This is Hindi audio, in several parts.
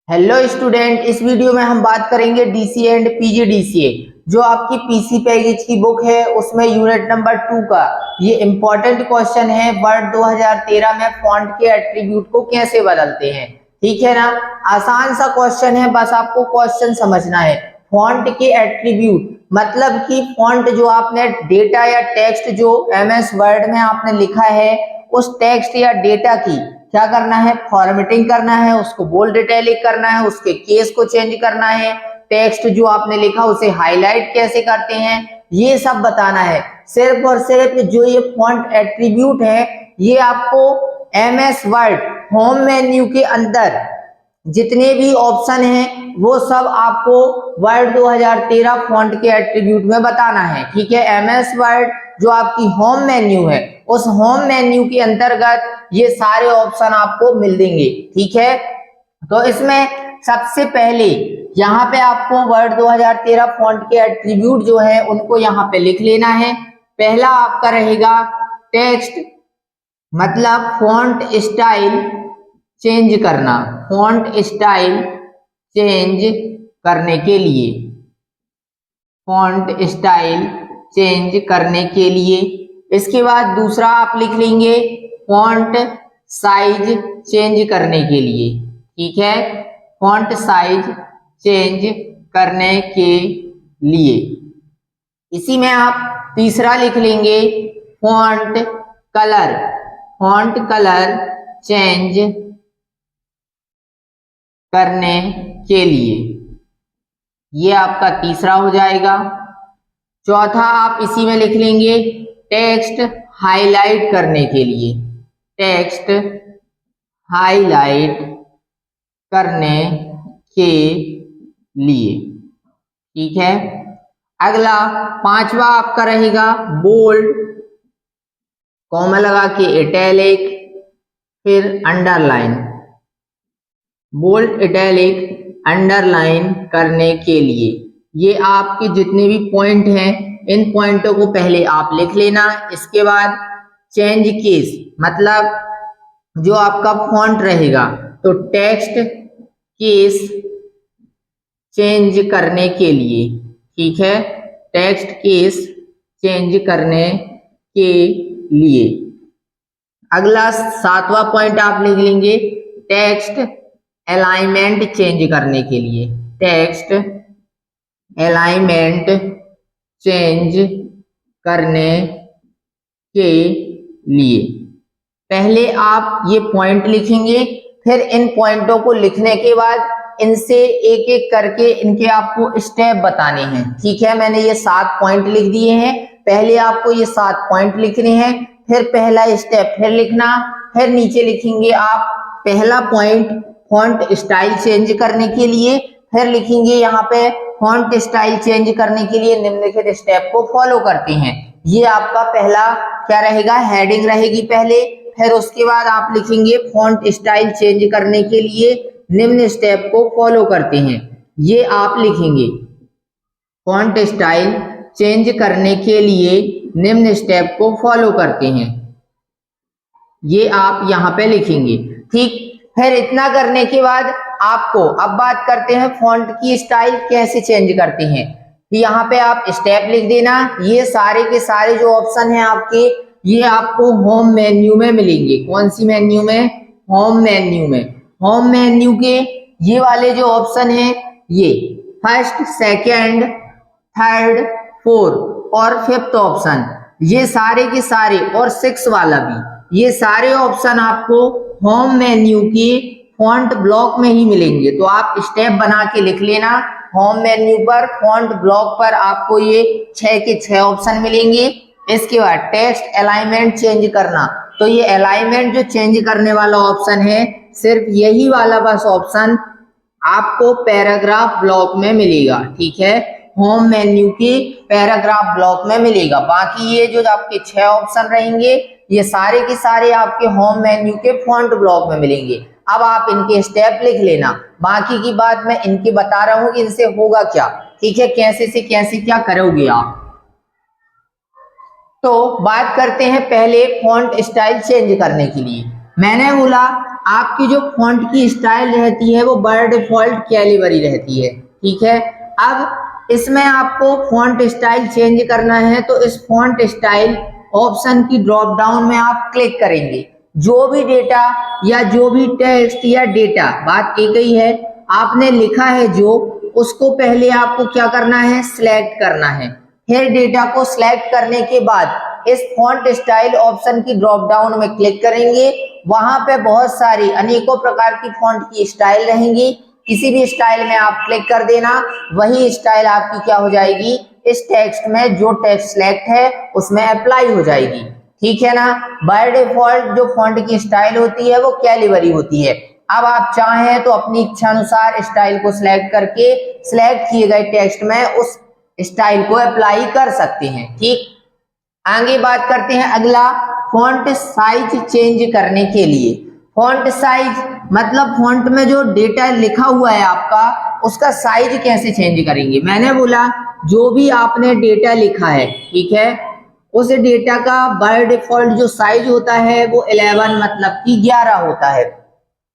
हेलो स्टूडेंट, इस वीडियो में हम बात करेंगे डीसीए एंड पीजीडीसीए। जो आपकी पीसी पैकेज की बुक है उसमें यूनिट नंबर 2 का ये इंपॉर्टेंट क्वेश्चन है। वर्ड 2013 में फॉन्ट के एट्रीब्यूट को कैसे बदलते हैं। ठीक है ना, आसान सा क्वेश्चन है, बस आपको क्वेश्चन समझना है। फॉन्ट के एट्रीब्यूट मतलब कि फॉन्ट जो आपने डेटा या टेक्स्ट जो एमएस वर्ड में आपने लिखा है उस टेक्स्ट या डेटा की क्या करना है, फॉर्मेटिंग करना है, उसको बोल्ड इटैलिक करना है, उसके केस को चेंज करना है, टेक्स्ट जो आपने लिखा उसे हाईलाइट कैसे करते हैं, ये सब बताना है। सिर्फ और सिर्फ जो ये फॉन्ट एट्रीब्यूट है ये आपको एमएस वर्ड होम मेन्यू के अंदर जितने भी ऑप्शन हैं वो सब आपको वर्ड 2013 फॉन्ट के एट्रीब्यूट में बताना है। ठीक है, एमएस वर्ड जो आपकी होम मेन्यू है उस होम मेन्यू के अंतर्गत ये सारे ऑप्शन आपको मिल देंगे। ठीक है, तो इसमें सबसे पहले यहाँ पे आपको वर्ड 2013 फॉन्ट के एट्रीब्यूट जो है उनको यहाँ पे लिख लेना है। पहला आपका रहेगा टेक्स्ट, मतलब फॉन्ट स्टाइल चेंज करना। फॉन्ट स्टाइल चेंज करने के लिए, फॉन्ट स्टाइल चेंज करने के लिए। इसके बाद दूसरा आप लिख लेंगे फॉन्ट साइज चेंज करने के लिए। ठीक है, फॉन्ट साइज चेंज करने के लिए। इसी में आप तीसरा लिख लेंगे font colour, font colour change करने के लिए। ये आपका तीसरा हो जाएगा। चौथा आप इसी में लिख लेंगे टेक्स्ट हाईलाइट करने के लिए, टेक्स्ट हाईलाइट करने के लिए। ठीक है, अगला पांचवा आपका रहेगा बोल्ड, कॉमा लगा के इटैलिक, फिर अंडरलाइन, बोल्ड इटैलिक अंडरलाइन करने के लिए। ये आपके जितने भी पॉइंट हैं इन पॉइंटों को पहले आप लिख लेना। इसके बाद चेंज केस मतलब जो आपका फॉन्ट रहेगा तो टेक्स्ट केस चेंज करने के लिए। ठीक है, टेक्स्ट केस चेंज करने के लिए। अगला सातवां पॉइंट आप लिख लेंगे टेक्स्ट अलाइनमेंट चेंज करने के लिए, टेक्स्ट अलाइनमेंट चेंज करने के लिए। पहले आप ये पॉइंट लिखेंगे, फिर इन पॉइंटों को लिखने के बाद इनसे एक एक करके इनके आपको स्टेप बताने हैं। ठीक है, मैंने ये 7 पॉइंट लिख दिए हैं, पहले आपको ये 7 पॉइंट लिखने हैं, फिर पहला स्टेप फिर लिखना, फिर नीचे लिखेंगे आप पहला पॉइंट फॉन्ट स्टाइल चेंज करने के लिए, फिर लिखेंगे यहाँ पे फॉन्ट स्टाइल चेंज करने के लिए निम्नलिखित स्टेप को फॉलो करते हैं। ये आपका पहला क्या रहेगा, हेडिंग रहेगी पहले, फिर उसके बाद आप लिखेंगे फॉन्ट स्टाइल चेंज करने के लिए निम्न स्टेप को फॉलो करते हैं। ये आप लिखेंगे फॉन्ट स्टाइल चेंज करने के लिए निम्न स्टेप को फॉलो करते हैं, ये आप यहाँ पे लिखेंगे। ठीक, फिर इतना करने के बाद आपको अब बात करते हैं फॉन्ट की स्टाइल कैसे चेंज करते हैं। यहाँ पे आप स्टेप लिख देना। ये सारे के सारे जो ऑप्शन हैं आपके ये आपको होम मेन्यू में मिलेंगे। कौन सी मेन्यू में, होम मेन्यू में। होम मेन्यू के ये वाले जो ऑप्शन हैं ये फर्स्ट, सेकंड, थर्ड, फोर्थ और फिफ्थ ऑप्शन, ये सारे के सारे, और 6 वाला भी, ये सारे ऑप्शन आपको होम मेन्यू के फॉन्ट ब्लॉक में ही मिलेंगे। तो आप स्टेप बना के लिख लेना। होम मेन्यू पर फॉन्ट ब्लॉक पर आपको ये 6 के 6 ऑप्शन मिलेंगे। इसके बाद टेक्स्ट अलाइनमेंट चेंज करना, तो ये अलाइनमेंट जो चेंज करने वाला ऑप्शन है सिर्फ यही वाला बस ऑप्शन आपको पैराग्राफ ब्लॉक में मिलेगा। ठीक है, होम मेन्यू के पैराग्राफ ब्लॉक में मिलेगा। बाकी ये जो आपके 6 ऑप्शन रहेंगे ये सारे के सारे आपके होम मेन्यू के फॉन्ट ब्लॉक में मिलेंगे। अब आप इनके स्टेप लिख लेना, बाकी की बात मैं इनकी बता रहा हूं कि इनसे होगा क्या। ठीक है, कैसे से कैसे क्या करोगे आप। तो बात करते हैं पहले फॉन्ट स्टाइल चेंज करने के लिए। मैंने बोला आपकी जो फॉन्ट की स्टाइल रहती है वो बाय डिफॉल्ट कैलिबरी रहती है, ठीक है। अब इसमें आपको फॉन्ट स्टाइल चेंज करना है, तो इस फॉन्ट स्टाइल ऑप्शन की ड्रॉप डाउन में आप क्लिक करेंगे। जो भी डेटा या जो भी टेक्स्ट या डेटा, बात एक ही है, आपने लिखा है जो, उसको पहले आपको क्या करना है, सिलेक्ट करना है। फिर डेटा को सिलेक्ट करने के बाद इस फॉन्ट स्टाइल ऑप्शन की ड्रॉप डाउन में क्लिक करेंगे। वहां पे बहुत सारी अनेकों प्रकार की फॉन्ट की स्टाइल रहेंगी, किसी भी स्टाइल में आप क्लिक कर देना, वही स्टाइल आपकी क्या हो जाएगी, इस टेक्स्ट में जो टेक्स्ट सिलेक्ट है उसमें अप्लाई हो जाएगी, ठीक है ना। बाय डिफॉल्ट जो फॉन्ट की स्टाइल होती है वो कैलिबरी होती है। अब आप चाहें तो अपनी इच्छा अनुसार स्टाइल को सिलेक्ट करके सिलेक्ट किए गए टेक्स्ट में उस स्टाइल को अप्लाई कर सकते हैं, ठीक। आगे बात करते हैं अगला, फॉन्ट साइज चेंज करने के लिए। फॉन्ट साइज मतलब फॉन्ट में जो डेटा लिखा हुआ है आपका, उसका साइज कैसे चेंज करेंगे। मैंने बोला जो भी आपने डेटा लिखा है, ठीक है, उस डेटा का बाय डिफॉल्ट जो साइज होता है वो 11 मतलब कि 11 होता है।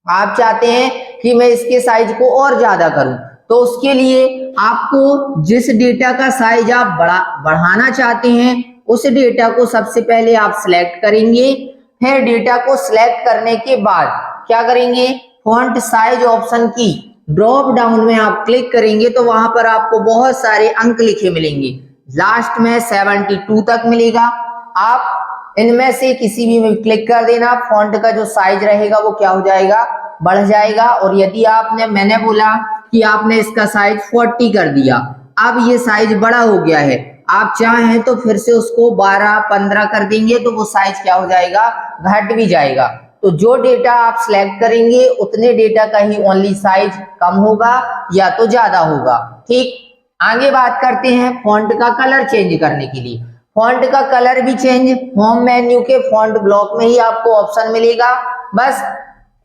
आप चाहते हैं कि मैं इसके साइज को और ज्यादा करूं, तो उसके लिए आपको जिस डेटा का साइज आप बढ़ाना चाहते हैं उस डेटा को सबसे पहले आप सिलेक्ट करेंगे। फिर डेटा को सिलेक्ट करने के बाद क्या करेंगे, फॉन्ट साइज ऑप्शन की ड्रॉप डाउन में आप क्लिक करेंगे तो वहां पर आपको बहुत सारे अंक लिखे मिलेंगे, लास्ट में 72 तक मिलेगा। आप इनमें से किसी भी में क्लिक कर देना, फॉन्ट का जो साइज रहेगा वो क्या हो जाएगा, बढ़ जाएगा। और यदि मैंने बोला कि आपने इसका साइज 40 कर दिया, अब ये साइज बड़ा हो गया है, आप चाहें तो फिर से उसको 12-15 कर देंगे तो वो साइज क्या हो जाएगा, घट भी जाएगा। तो जो डेटा आप सिलेक्ट करेंगे उतने डेटा का ही ओनली साइज कम होगा या तो ज्यादा होगा, ठीक। आगे बात करते हैं फॉन्ट का कलर चेंज करने के लिए। फॉन्ट का कलर भी चेंज होम मेन्यू के फॉन्ट ब्लॉक में ही आपको ऑप्शन मिलेगा। बस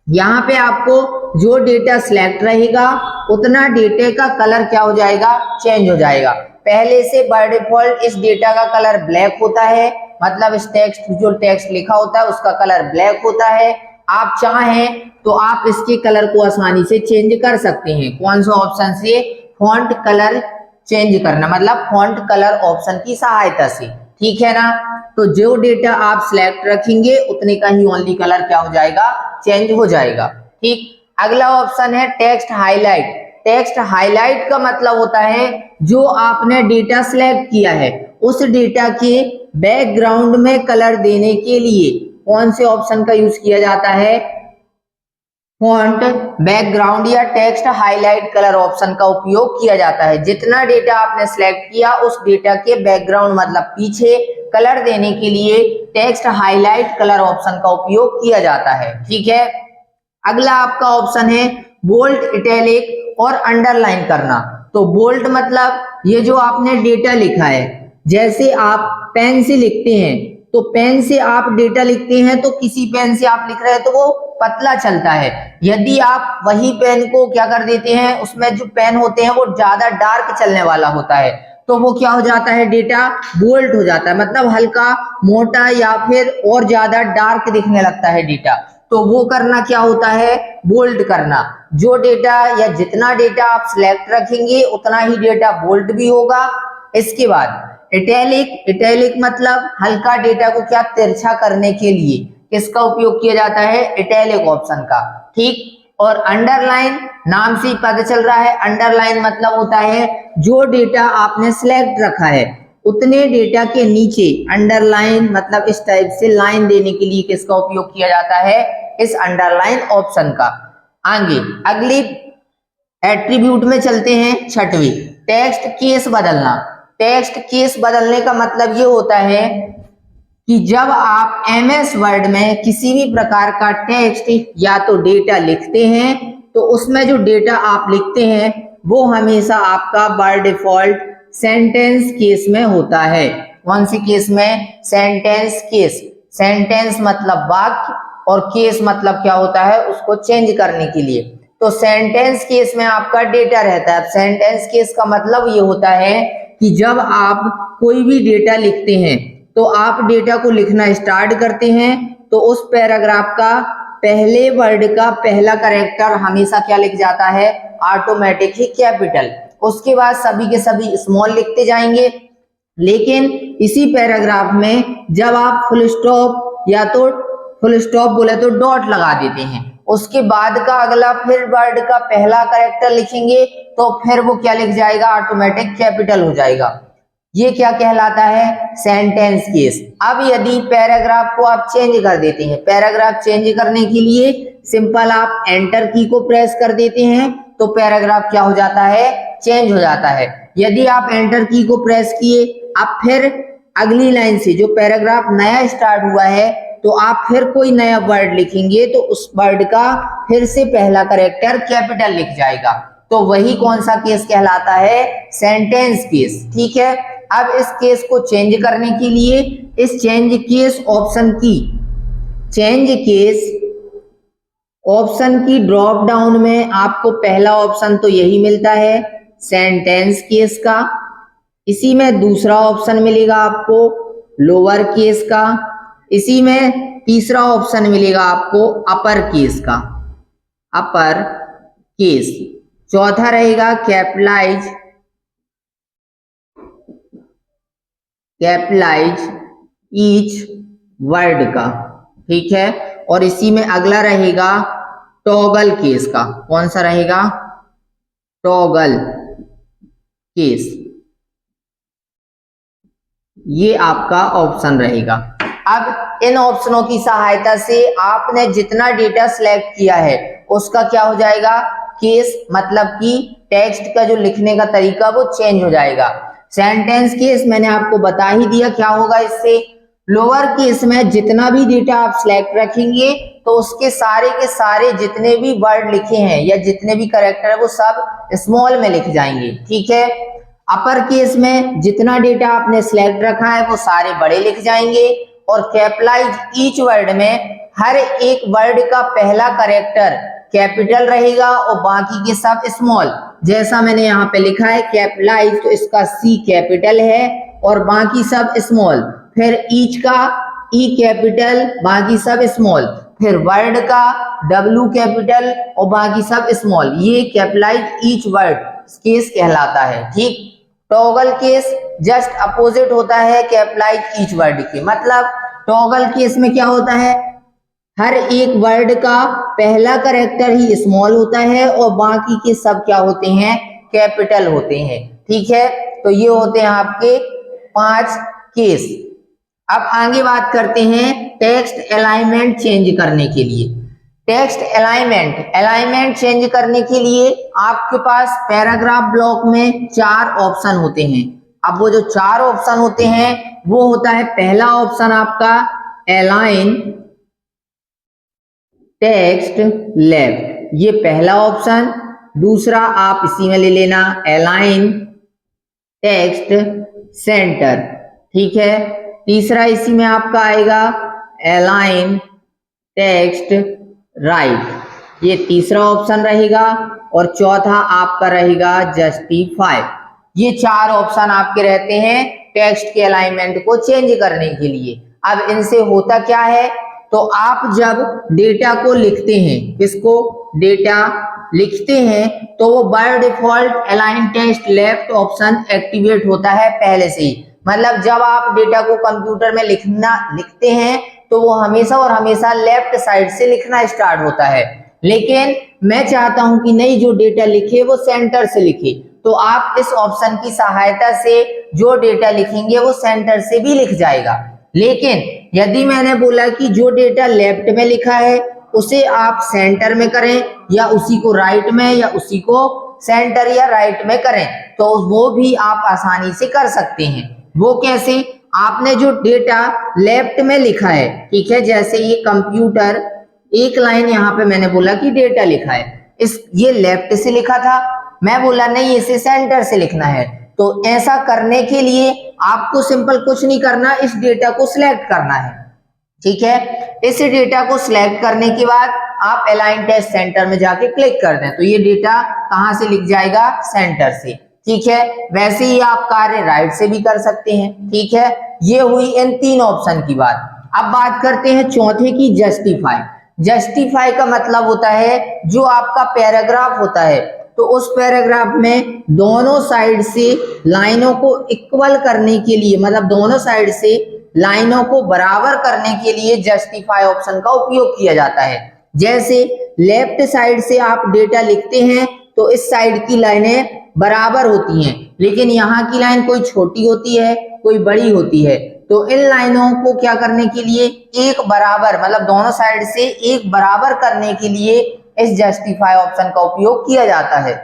यहाँ पे आपको जो डेटा सिलेक्ट रहेगा उतना डेटे का कलर क्या हो जाएगा, चेंज हो जाएगा। पहले से बाय डिफॉल्ट इस डेटा का कलर ब्लैक होता है, मतलब इस टेक्स्ट जो टेक्स्ट लिखा होता है उसका कलर ब्लैक होता है। आप चाहें तो आप इसके कलर को आसानी से चेंज कर सकते हैं। कौन सा ऑप्शन से, फॉन्ट कलर चेंज करना, मतलब फॉन्ट कलर ऑप्शन की सहायता से, ठीक है ना। तो जो डेटा आप सिलेक्ट रखेंगे उतने का ही ओनली कलर क्या हो जाएगा, चेंज हो जाएगा, ठीक। अगला ऑप्शन है टेक्स्ट हाईलाइट। टेक्स्ट हाईलाइट का मतलब होता है जो आपने डेटा सिलेक्ट किया है उस डेटा के बैकग्राउंड में कलर देने के लिए कौन से ऑप्शन का यूज किया जाता है, फॉन्ट बैकग्राउंड या टेक्स्ट हाईलाइट कलर ऑप्शन का उपयोग किया जाता है। जितना डेटा आपने सिलेक्ट किया उस डेटा के बैकग्राउंड मतलब पीछे कलर देने के लिए टेक्स्ट हाईलाइट कलर ऑप्शन का उपयोग किया जाता है, ठीक है। अगला आपका ऑप्शन है बोल्ड, इटैलिक और अंडरलाइन करना। तो बोल्ड मतलब ये जो आपने डेटा लिखा है, जैसे आप पेन से लिखते हैं तो पेन से आप डेटा लिखते हैं तो किसी पेन से आप लिख रहे हैं तो वो पतला चलता है। यदि आप वही पेन को क्या कर देते हैं, उसमें जो पेन होते हैं वो ज्यादा डार्क चलने वाला होता है तो वो क्या हो जाता है, डेटा बोल्ड हो जाता है, मतलब हल्का मोटा या फिर और ज्यादा डार्क दिखने लगता है डेटा। तो वो करना क्या होता है, बोल्ड करना। जो डेटा या जितना डेटा आप सिलेक्ट रखेंगे उतना ही डेटा बोल्ड भी होगा। इसके बाद इटैलिक, इटैलिक मतलब हल्का डेटा को क्या तिरछा करने के लिए किसका उपयोग किया जाता है, इटैलिक ऑप्शन का, ठीक। और अंडरलाइन, नाम से ही पता चल रहा है, अंडरलाइन मतलब होता है जो डेटा आपने सिलेक्ट रखा है उतने डेटा के नीचे अंडरलाइन मतलब इस टाइप से लाइन देने के लिए किसका उपयोग किया जाता है, इस अंडरलाइन ऑप्शन का। आगे अगली एट्रीब्यूट में चलते हैं, छठवीं, टेक्स्ट केस बदलना। टेक्स्ट केस बदलने का मतलब ये होता है कि जब आप एमएस वर्ड में किसी भी प्रकार का टेक्स्ट या तो डेटा लिखते हैं तो उसमें जो डेटा आप लिखते हैं वो हमेशा आपका बाय डिफॉल्ट सेंटेंस केस में होता है। कौन सी केस में, सेंटेंस केस। सेंटेंस मतलब वाक्य और केस मतलब क्या होता है, उसको चेंज करने के लिए। तो सेंटेंस केस में आपका डेटा रहता है। सेंटेंस केस का मतलब ये होता है कि जब आप कोई भी डेटा लिखते हैं तो आप डेटा को लिखना स्टार्ट करते हैं तो उस पैराग्राफ का पहले वर्ड का पहला कैरेक्टर हमेशा क्या लिख जाता है, ऑटोमेटिक ही कैपिटल, उसके बाद सभी के सभी स्मॉल लिखते जाएंगे। लेकिन इसी पैराग्राफ में जब आप फुल स्टॉप या तो फुल स्टॉप बोले तो डॉट लगा देते हैं, उसके बाद का अगला फिर वर्ड का पहला कैरेक्टर लिखेंगे तो फिर वो क्या लिख जाएगा, ऑटोमेटिक कैपिटल हो जाएगा। ये क्या कहलाता है, सेंटेंस केस। अब यदि पैराग्राफ को आप चेंज कर देते हैं, पैराग्राफ चेंज करने के लिए सिंपल आप एंटर की को प्रेस कर देते हैं तो पैराग्राफ क्या हो जाता है, चेंज हो जाता है। यदि आप एंटर की को प्रेस किए, अब फिर अगली लाइन से जो पैराग्राफ नया स्टार्ट हुआ है तो आप फिर कोई नया वर्ड लिखेंगे तो उस वर्ड का फिर से पहला कैरेक्टर कैपिटल लिख जाएगा, तो वही कौन सा केस कहलाता है, सेंटेंस केस। ठीक है, अब इस केस को चेंज करने के लिए इस चेंज केस ऑप्शन की ड्रॉप डाउन में आपको पहला ऑप्शन तो यही मिलता है सेंटेंस केस का, इसी में दूसरा ऑप्शन मिलेगा आपको लोअर केस का, इसी में तीसरा ऑप्शन मिलेगा आपको अपर केस का, अपर केस, चौथा रहेगा कैपिटलाइज ईच वर्ड का। ठीक है, और इसी में अगला रहेगा टॉगल केस का। कौन सा रहेगा, टॉगल केस, ये आपका ऑप्शन रहेगा। अब इन ऑप्शनों की सहायता से आपने जितना डेटा सिलेक्ट किया है उसका क्या हो जाएगा, केस, मतलब कि टेक्स्ट का जो लिखने का तरीका वो चेंज हो जाएगा। सेंटेंस केस मैंने आपको बता ही दिया क्या होगा इससे। लोअर केस में जितना भी डेटा आप सिलेक्ट रखेंगे तो उसके सारे के सारे जितने भी वर्ड लिखे हैं या जितने भी कैरेक्टर है वो सब स्मॉल में लिख जाएंगे। ठीक है, अपर केस में जितना डेटा आपने सिलेक्ट रखा है वो सारे बड़े लिख जाएंगे, और कैपिटलाइज ईच वर्ड में हर एक वर्ड का पहला कैरेक्टर कैपिटल रहेगा और बाकी के सब स्मॉल। जैसा मैंने यहाँ पे लिखा है कैपिटलाइज, तो इसका सी कैपिटल है और बाकी सब स्मॉल, फिर ईच का ई कैपिटल, बाकी सब स्मॉल, फिर वर्ड का डब्ल्यू कैपिटल और बाकी सब स्मॉल। ये कैपिटलाइज ईच वर्ड केस कहलाता है। ठीक, टॉगल केस जस्ट अपोजिट होता है कैपिटलाइज ईच वर्ड के। मतलब टॉगल केस में क्या होता है, हर एक वर्ड का पहला कैरेक्टर ही स्मॉल होता है और बाकी के सब क्या होते हैं, कैपिटल होते हैं। ठीक है, तो ये होते हैं आपके 5 केस। अब आगे बात करते हैं टेक्स्ट अलाइनमेंट चेंज करने के लिए। टेक्स्ट अलाइनमेंट चेंज करने के लिए आपके पास पैराग्राफ ब्लॉक में 4 ऑप्शन होते हैं। अब वो जो 4 ऑप्शन होते हैं वो होता है, पहला ऑप्शन आपका अलाइन टेक्स्ट लेफ्ट, ये पहला ऑप्शन। दूसरा आप इसी में ले लेना अलाइन टेक्स्ट सेंटर। ठीक है, तीसरा इसी में आपका आएगा अलाइन टेक्स्ट राइट, ये तीसरा ऑप्शन रहेगा, और चौथा आपका रहेगा जस्टिफाई। ये 4 ऑप्शन आपके रहते हैं टेक्स्ट के अलाइनमेंट को चेंज करने के लिए। अब इनसे होता क्या है, तो आप जब डेटा को लिखते हैं, किसको, डेटा लिखते हैं, तो वो by default align text left option activate होता है पहले से ही। मतलब जब आप डेटा को कंप्यूटर में लिखते हैं तो वो हमेशा और हमेशा लेफ्ट साइड से लिखना स्टार्ट होता है। लेकिन मैं चाहता हूं कि नहीं, जो डेटा लिखे वो सेंटर से लिखे, तो आप इस ऑप्शन की सहायता से जो डेटा लिखेंगे वो सेंटर से भी लिख जाएगा। लेकिन यदि मैंने बोला कि जो डेटा लेफ्ट में लिखा है उसे आप सेंटर में करें, या उसी को राइट में, या उसी को सेंटर या राइट में करें, तो वो भी आप आसानी से कर सकते हैं। वो कैसे, आपने जो डेटा लेफ्ट में लिखा है, ठीक है, जैसे ये कंप्यूटर, एक लाइन यहाँ पे मैंने बोला कि डेटा लिखा है, ये लेफ्ट से लिखा था, मैं बोला नहीं इसे सेंटर से लिखना है। तो ऐसा करने के लिए आपको सिंपल कुछ नहीं करना, इस डेटा को सिलेक्ट करना है। ठीक है, इस डेटा को सिलेक्ट करने के बाद आप अलाइन टेक्स्ट सेंटर में जाके क्लिक कर दें तो ये डेटा कहां से लिख जाएगा, सेंटर से। ठीक है, वैसे ही आप कार्य राइट से भी कर सकते हैं। ठीक है, ये हुई इन 3 ऑप्शन की बात। अब बात करते हैं चौथे की, जस्टिफाई। जस्टिफाई का मतलब होता है जो आपका पैराग्राफ होता है, तो उस पैराग्राफ में दोनों साइड से लाइनों को इक्वल करने के लिए, मतलब दोनों साइड से लाइनों को बराबर करने के लिए जस्टिफाई ऑप्शन का उपयोग किया जाता है। जैसे लेफ्ट साइड से आप डेटा लिखते हैं तो इस साइड की लाइनें बराबर होती हैं, लेकिन यहाँ की लाइन कोई छोटी होती है कोई बड़ी होती है, तो इन लाइनों को क्या करने के लिए एक बराबर, मतलब दोनों साइड से एक बराबर करने के लिए इस जस्टिफाई ऑप्शन का उपयोग किया जाता है।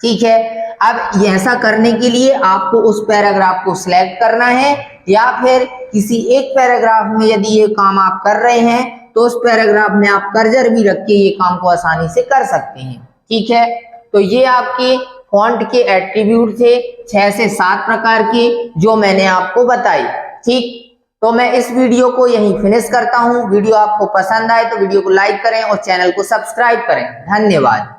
ठीक है, अब ऐसा करने के लिए आपको उस पैराग्राफ को सिलेक्ट करना है, या फिर किसी एक पैराग्राफ में यदि ये काम आप कर रहे हैं तो उस पैराग्राफ में आप कर्सर भी रख के ये काम को आसानी से कर सकते हैं। ठीक है, तो ये आपके फॉन्ट के एट्रीब्यूट थे 6 से 7 प्रकार के, जो मैंने आपको बताई। ठीक, तो मैं इस वीडियो को यहीं फिनिश करता हूं। वीडियो आपको पसंद आए तो वीडियो को लाइक करें और चैनल को सब्सक्राइब करें। धन्यवाद।